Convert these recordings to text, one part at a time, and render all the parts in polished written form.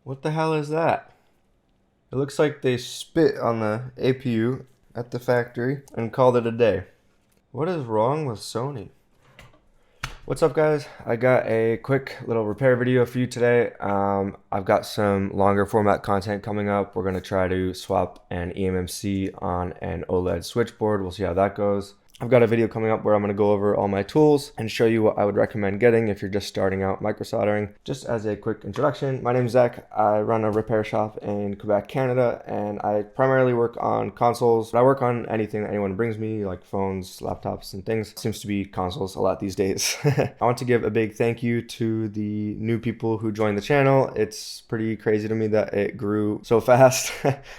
What the hell is that? It looks like they spit on the APU at the factory and called it a day. What is wrong with Sony? What's up, guys? I got a quick little repair video for you today. I've got some longer format content coming up. We're going to try to swap an eMMC on an OLED switchboard. We'll see how that goes. I've got a video coming up where I'm going to go over all my tools and show you what I would recommend getting if you're just starting out microsoldering. Just as a quick introduction, my name is Zach. I run a repair shop in Quebec, Canada, and I primarily work on consoles. But I work on anything that anyone brings me, like phones, laptops, and things. It seems to be consoles a lot these days. I want to give a big thank you to the new people who joined the channel. It's pretty crazy to me that it grew so fast.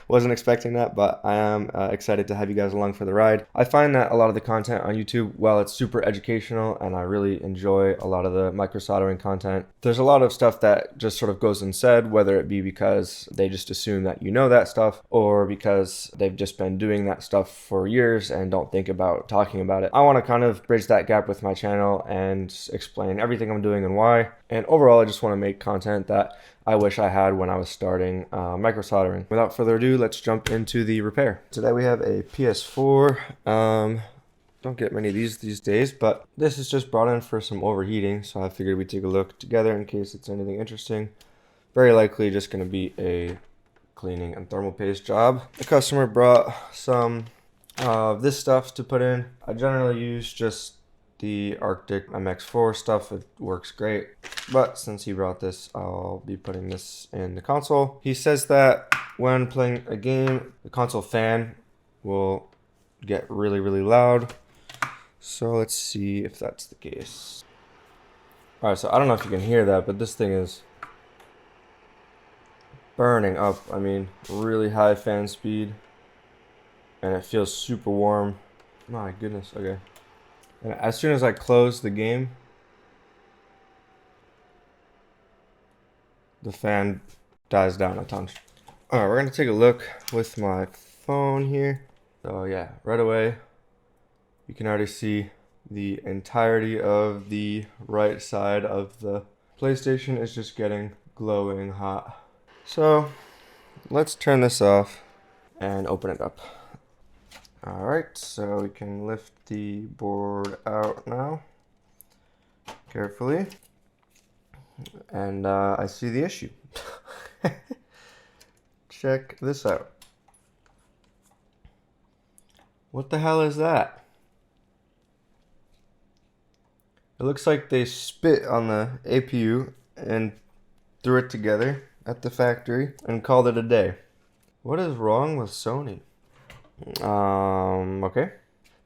Wasn't expecting that, but I am excited to have you guys along for the ride. I find that a lot of the content on YouTube, while it's super educational and I really enjoy a lot of the microsoldering content, there's a lot of stuff that just sort of goes unsaid, whether it be because they just assume that you know that stuff or because they've just been doing that stuff for years and don't think about talking about it. I want to kind of bridge that gap with my channel and explain everything I'm doing and why. And overall, I just want to make content that I wish I had when I was starting microsoldering. Without further ado, let's jump into the repair. Today we have a PS4. Don't get many of these days, but this is just brought in for some overheating, so I figured we'd take a look together in case it's anything interesting. Very likely just going to be a cleaning and thermal paste job. The customer brought some of this stuff to put in. I generally use just the Arctic MX4 stuff. It works great, but since he brought this, I'll be putting this in the console. He says that when playing a game, the console fan will get really loud. So let's see if that's the case. Alright, so I don't know if you can hear that, but this thing is burning up. I mean, really high fan speed. And it feels super warm. My goodness, okay. And as soon as I close the game, the fan dies down a ton. Alright, we're gonna take a look with my phone here. So yeah, right away, you can already see the entirety of the right side of the PlayStation is just getting glowing hot. So let's turn this off and open it up. Alright, so we can lift the board out now, carefully. And I see the issue. Check this out. What the hell is that? It looks like they spit on the APU and threw it together at the factory and called it a day. What is wrong with Sony? Okay.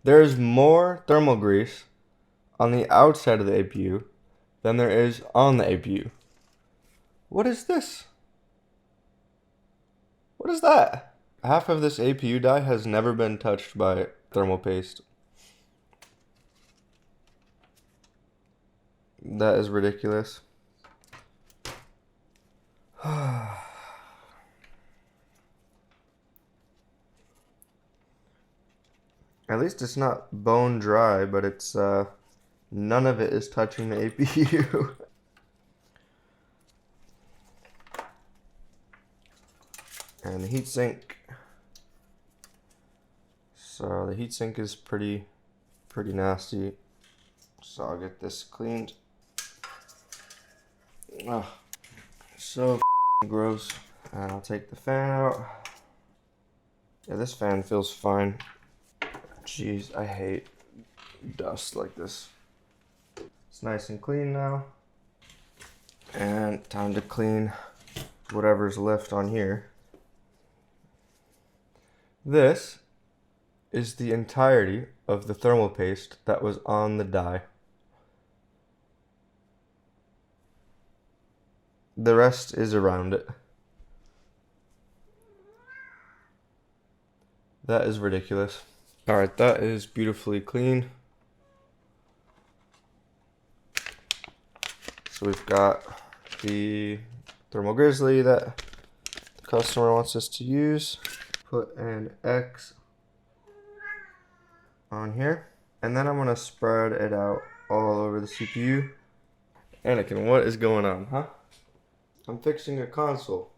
There's more thermal grease on the outside of the APU than there is on the APU. What is this? What is that? Half of this APU die has never been touched by thermal paste. That is ridiculous. At least it's not bone dry, but it's none of it is touching the APU. And the heatsink. So the heatsink is pretty nasty. So I'll get this cleaned. Oh, so gross. And I'll take the fan out. Yeah, this fan feels fine. Jeez, I hate dust like this. It's nice and clean now. And time to clean whatever's left on here. This is the entirety of the thermal paste that was on the die. The rest is around it. That is ridiculous. Alright, that is beautifully clean. So we've got the thermal grizzly that the customer wants us to use. Put an X on here. And then I'm going to spread it out all over the CPU. Anakin, what is going on, huh? I'm fixing a console.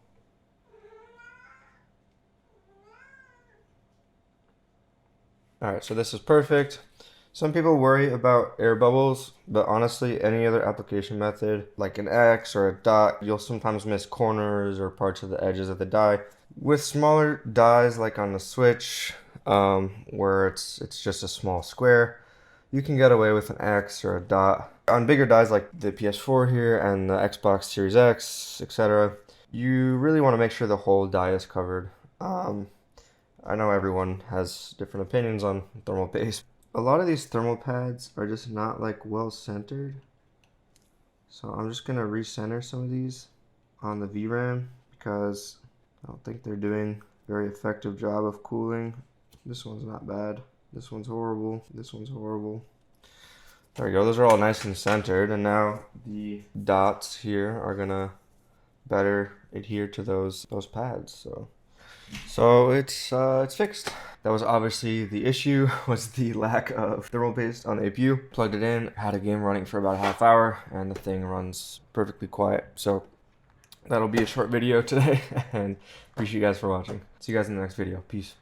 Alright, so this is perfect. Some people worry about air bubbles, but honestly, any other application method, like an X or a dot, you'll sometimes miss corners or parts of the edges of the die. With smaller dies, like on the Switch, where it's just a small square, you can get away with an X or a dot. On bigger dies like the PS4 here and the Xbox Series X, etc., you really want to make sure the whole die is covered. I know everyone has different opinions on thermal paste. A lot of these thermal pads are just not like well centered. So I'm just gonna recenter some of these on the VRAM because I don't think they're doing a very effective job of cooling. This one's not bad. This one's horrible. This one's horrible. There we go. Those are all nice and centered. And now the dots here are gonna better adhere to those pads. So it's fixed. That was obviously the issue, was the lack of thermal paste on the APU. Plugged it in, had a game running for about a half hour, and the thing runs perfectly quiet. So that'll be a short video today, and appreciate you guys for watching. See you guys in the next video. Peace.